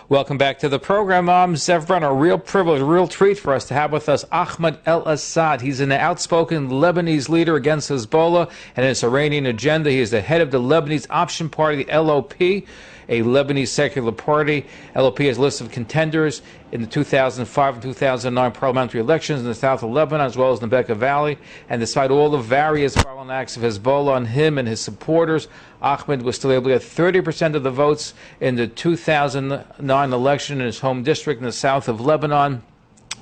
Welcome back to the program. I'm Zevran. A real privilege, a real treat for us to have with us Ahmed El-Assad. He's an outspoken Lebanese leader against Hezbollah and its Iranian agenda. He is the head of the Lebanese Option Party, the LOP, a Lebanese secular party. LOP has a list of contenders in the 2005 and 2009 parliamentary elections in the south of Lebanon, as well as Nebeca Valley. And despite all the various violent acts of Hezbollah on him and his supporters, Ahmed was still able to get 30% of the votes in the 2009 election in his home district in the south of Lebanon.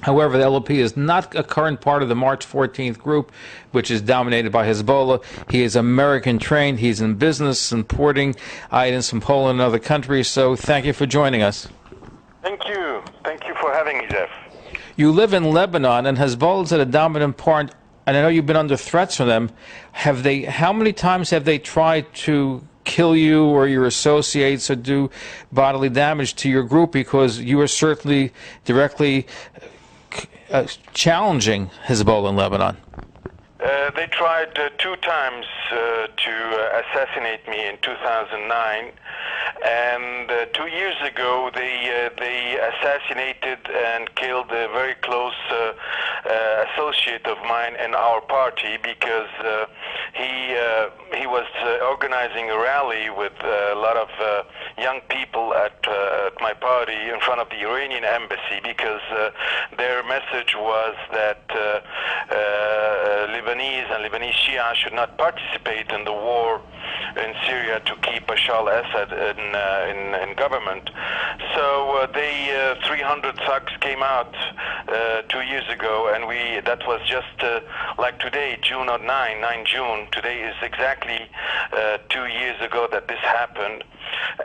However, the LOP is not a current part of the March 14th group, which is dominated by Hezbollah. He is American trained. He's in business, importing items from Poland and other countries. So thank you for joining us. Thank you. Thank you for having me, Jeff. You live in Lebanon, and Hezbollah's at a dominant part, and I know you've been under threats from them. How many times have they tried to kill you or your associates or do bodily damage to your group, because you are certainly directly challenging Hezbollah in Lebanon? They tried 2 times to assassinate me in 2009, and 2 years ago they assassinated and killed a very close associate of mine in our party, because he was organizing a rally with a lot of young people at my party in front of the Iranian embassy, because their message was that Lebanese and Lebanese Shia should not participate in the war in Syria to keep Bashar al-Assad in government. So 300 thugs came out 2 years ago, and that was just like today, June 9 June. Today is exactly 2 years ago that this happened.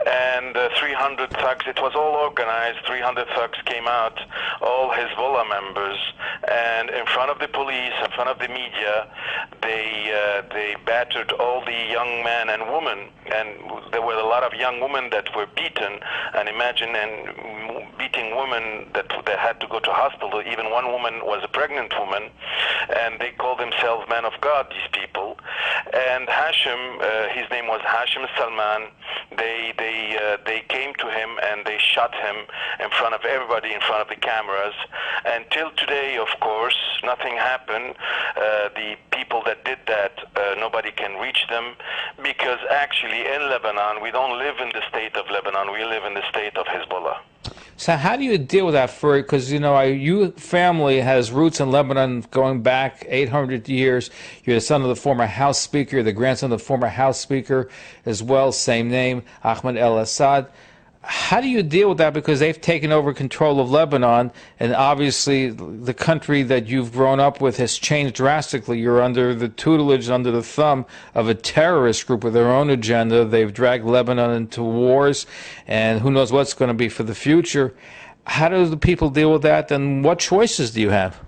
And 300 thugs, it was all organized. 300 thugs came out, all Hezbollah members, and in front of the police, in front of the media, they battered all the young men and women, and there were a lot of young women that were beaten, and beating women that they had to go to hospital. Even one woman was a pregnant woman, and they called themselves men of God, these people. And Hashim, his name was Hashim Salman, they came to him and they shot him in front of everybody, in front of the cameras. And till today, of course, nothing happened. The people that did that, nobody can reach them, because actually in Lebanon, we don't live in the state of Lebanon, we live in the state of Hezbollah. So how do you deal with that, because your family has roots in Lebanon going back 800 years. You're the son of the former House Speaker, the grandson of the former House Speaker as well, same name, Ahmed El-Assad. How do you deal with that? Because they've taken over control of Lebanon, and obviously the country that you've grown up with has changed drastically. You're under the tutelage, under the thumb of a terrorist group with their own agenda. They've dragged Lebanon into wars, and who knows what's going to be for the future. How do the people deal with that, and what choices do you have?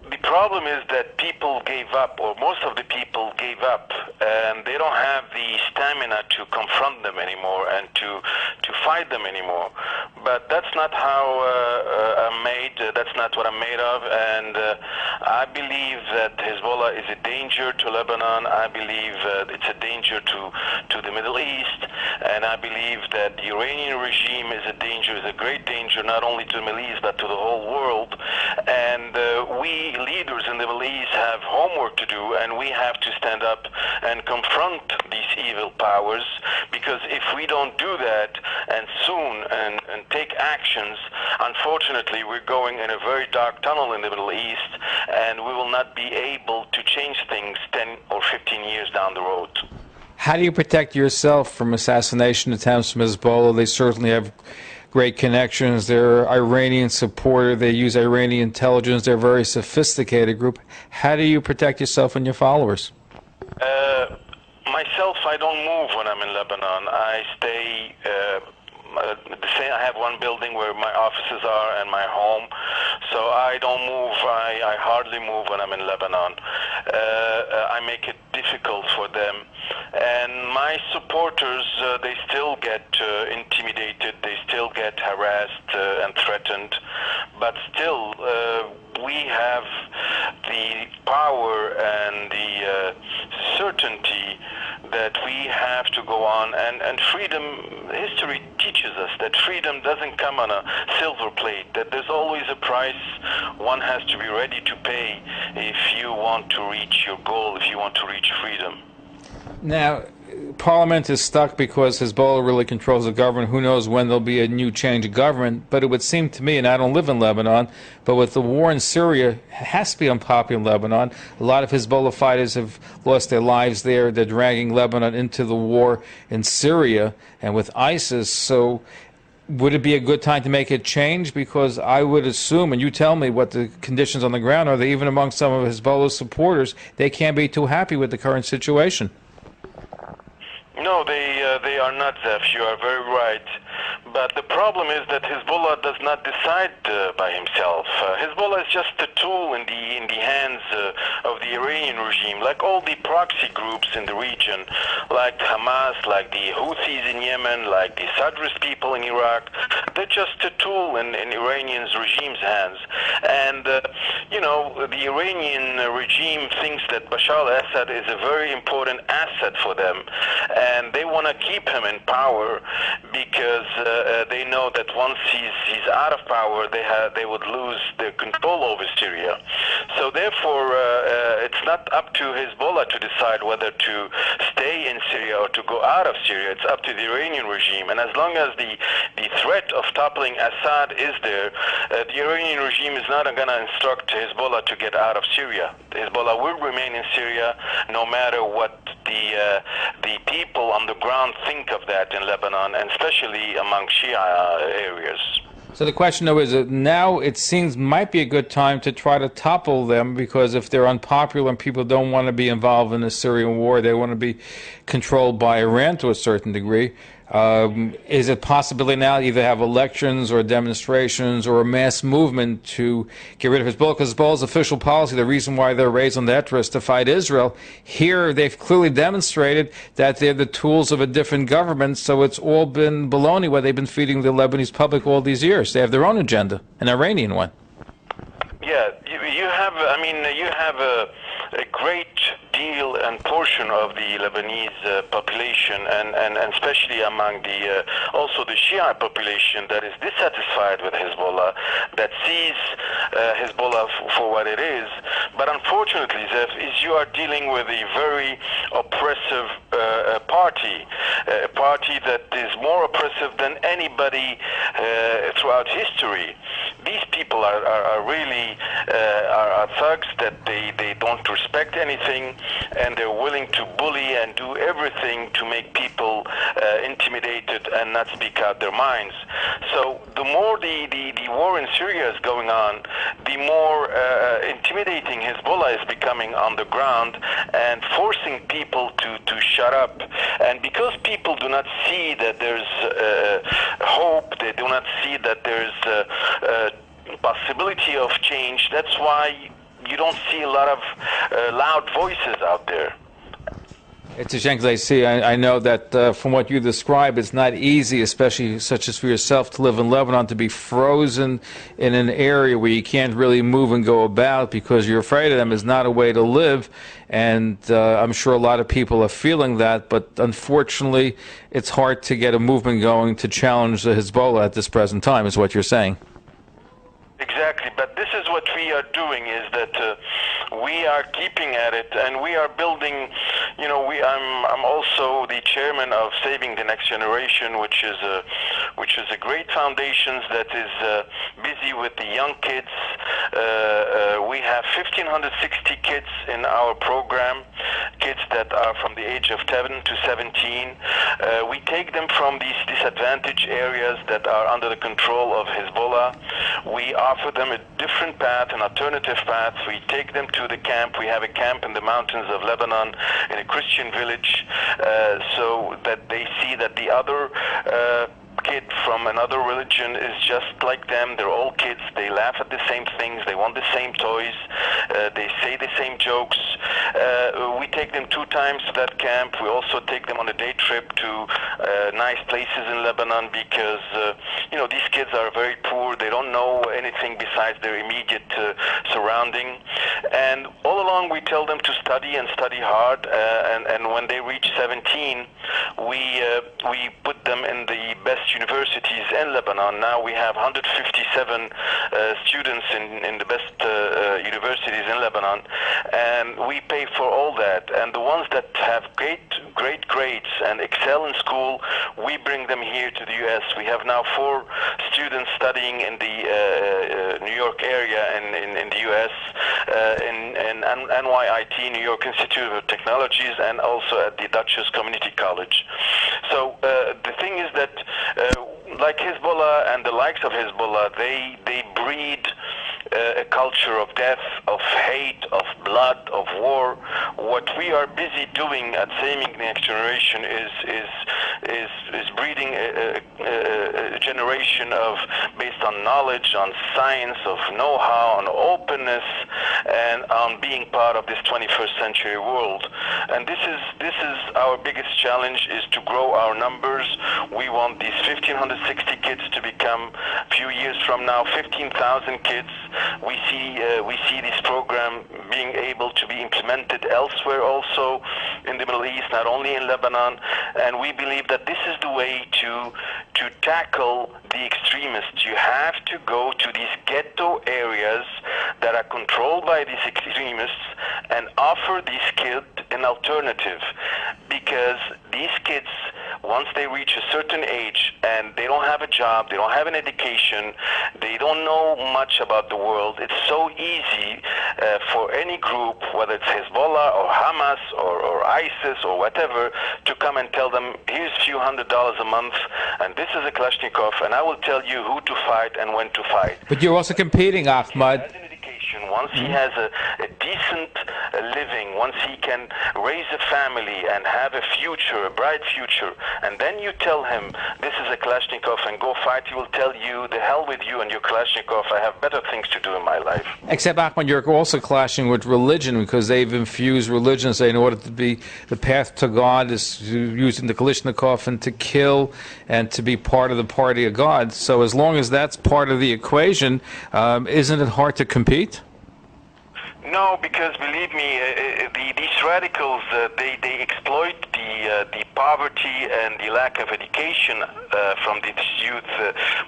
The problem is that people gave up, or most of the people gave up, and they don't have the stamina to confront them anymore and to fight them anymore. But that's not how I'm made. That's not what I'm made of. And I believe that Hezbollah is a danger to Lebanon. I believe it's a danger to the Middle East. And I believe that the Iranian regime is a danger, is a great danger, not only to the Middle East, but to the whole world. And we leaders in the Middle East have homework to do, and we have to stand up and confront these evil powers, because if we don't do that and soon and take actions, unfortunately we're going in a very dark tunnel in the Middle East, and we will not be able to change things 10 or 15 years down the road. How do you protect yourself from assassination attempts from Hezbollah? They certainly have great connections. They're Iranian supporter. They use Iranian intelligence. They're a very sophisticated group. How do you protect yourself and your followers? Myself, I don't move when I'm in Lebanon. I stay the same. I have one building where my offices are and my home, so I don't move. I hardly move when I'm in Lebanon. I make it difficult for them, and my supporters, they still get intimidated, they still get harassed and threatened, but still we have the power and the certainty that we have to go on Lebanon, and freedom, history teaches us that freedom doesn't come on a silver plate, that there's always a price one has to be ready to pay if you want to reach your goal, if you want to reach freedom. Now, Parliament is stuck because Hezbollah really controls the government. Who knows when there'll be a new change of government? But it would seem to me, and I don't live in Lebanon, but with the war in Syria, it has to be unpopular in Lebanon. A lot of Hezbollah fighters have lost their lives there. They're dragging Lebanon into the war in Syria and with ISIS. So would it be a good time to make a change? Because I would assume, and you tell me what the conditions on the ground are, that even among some of Hezbollah's supporters, they can't be too happy with the current situation. No, they are not, Zef. You are very right. But the problem is that Hezbollah does not decide by himself. Hezbollah is just a tool in the hands of the Iranian regime, like all the proxy groups in the region, like Hamas, like the Houthis in Yemen, like the Sadrist people in Iraq. They're just a tool in Iranian regime's hands. And, the Iranian regime thinks that Bashar al-Assad is a very important asset for them. And they want to keep him in power because they know that once he's out of power, they would lose their control over Syria. So therefore, it's not up to Hezbollah to decide whether to stay in Syria or to go out of Syria. It's up to the Iranian regime. And as long as the threat of toppling Assad is there, the Iranian regime is not going to instruct Hezbollah to get out of Syria. Hezbollah will remain in Syria no matter what the people on the ground think of that in Lebanon, and especially among Shia areas. So the question, though, is that now it seems might be a good time to try to topple them, because if they're unpopular and people don't want to be involved in the Syrian war, they want to be controlled by Iran to a certain degree. Is it possibly now either have elections or demonstrations or a mass movement to get rid of Hezbollah? Because Hezbollah's official policy, the reason why they're raising the Etra is to fight Israel. Here, they've clearly demonstrated that they're the tools of a different government, so it's all been baloney what they've been feeding the Lebanese public all these years. They have their own agenda, an Iranian one. Yeah, you have a great deal and portion of the Lebanese population, and especially among also the Shia population that is dissatisfied with Hezbollah, that sees Hezbollah for what it is. But unfortunately, Zef, you are dealing with a very oppressive party, a party that is more oppressive than anybody throughout history. These people are really are thugs that they don't respect anything, and they're willing to bully and do everything to make people intimidated and not speak out their minds. So the more the war in Syria is going on, the more intimidating Hezbollah is becoming on the ground and forcing people to shut up. And because people do not see that there's hope, they do not see that there's possibility of change, that's why you don't see a lot of loud voices out there. It's a shame, because I know that from what you describe, it's not easy, especially such as for yourself, to live in Lebanon, to be frozen in an area where you can't really move and go about because you're afraid of them is not a way to live. And I'm sure a lot of people are feeling that, but unfortunately, it's hard to get a movement going to challenge the Hezbollah at this present time, is what you're saying. Exactly, but this is what we are doing, is that we are keeping at it, and we are building, I'm also the chairman of Saving the Next Generation, which is a great foundation that is busy with the young kids. We have 1,560 kids in our program, kids that are from the age of 7 to 17. We take them from these disadvantaged areas that are under the control of Hezbollah. We offer them a different path, an alternative path. We take them to the camp. We have a camp in the mountains of Lebanon in a Christian village, so that they see that the other kid from another religion is just like them. They're all kids. They laugh at the same things. They want the same toys. They say the same jokes. We take them 2 times to that camp. We also take them on a day trip to nice places in Lebanon because, these kids are very poor. They don't know anything besides their immediate surrounding. And all along we tell them to study and study hard, and when they reach 17, we put them in the best universities in Lebanon. Now we have 157 students in the best universities in Lebanon, and we pay for all that. And the ones that have great grades and excel in school, we bring them here to the U.S. We have now 4 students studying in the New York area in the U.S. In NYIT, New York Institute of Technologies, and also at the Dutchess Community College. So the thing is that like Hezbollah and the likes of Hezbollah, they breed a culture of death, of hate, of blood, of war. What we are busy doing at Saving the Next Generation is breeding a generation of based on knowledge, on science, of know-how, on openness, and on being part of this 21st century world. And this is our biggest challenge, is to grow our numbers. We want these 1,560 kids to become, a few years from now, 15,000 kids. We see this program being able to be implemented elsewhere also in the Middle East, not only in Lebanon. And we believe that this is the way to tackle the extremists. You have to go to these ghetto areas that are controlled by these extremists and offer these kids an alternative, because these kids, once they reach a certain age and they don't have a job, they don't have an education, they don't know much about the world, it's so easy for any group, whether it's Hezbollah or Hamas or ISIS or whatever, to come and tell them, here's a few $100s a month, and this is a Kalashnikov, and I will tell you who to fight and when to fight. But you're also competing, Ahmad. Once he has a decent living, once he can raise a family and have a future, a bright future, and then you tell him this is a Kalashnikov and go fight, he will tell you, the hell with you and your Kalashnikov, I have better things to do in my life. Except, Ahmad, you're also clashing with religion, because they've infused religion, say, in order to be the path to God is using the Kalashnikov and to kill and to be part of the party of God. So as long as that's part of the equation, isn't it hard to compete? No, because believe me, these radicals, they exploit the poverty and the lack of education from these youth.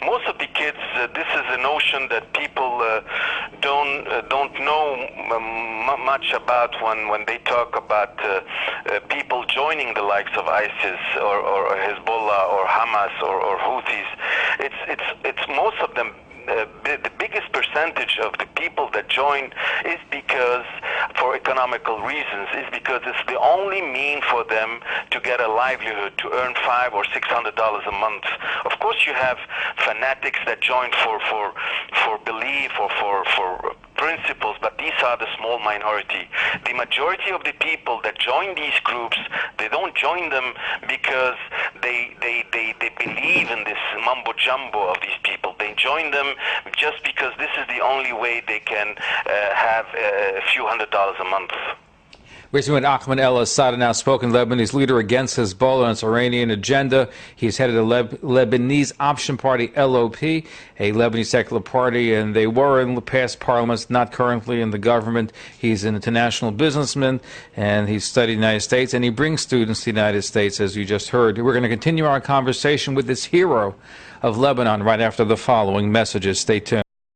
Most of the kids, this is a notion that people don't know much about when they talk about people joining the likes of ISIS or Hezbollah or Hamas or Houthis. It's most of them. The biggest percentage of the people that join is because, for economical reasons, is because it's the only mean for them to get a livelihood, to earn $500 or $600 a month. Of course, you have fanatics that join for belief or for principles, but these are the small minority. The majority of the people that join these groups, they don't join them because they believe in this mumbo jumbo of these people. They join them just because this is the only way they can have a few $100s a month. We're speaking with Ahmad El-Assad, an outspoken Lebanese leader against Hezbollah and its Iranian agenda. He's head of the Lebanese Option Party, LOP, a Lebanese secular party, and they were in the past parliaments, not currently in the government. He's an international businessman, and he's studied in the United States, and he brings students to the United States, as you just heard. We're going to continue our conversation with this hero of Lebanon right after the following messages. Stay tuned.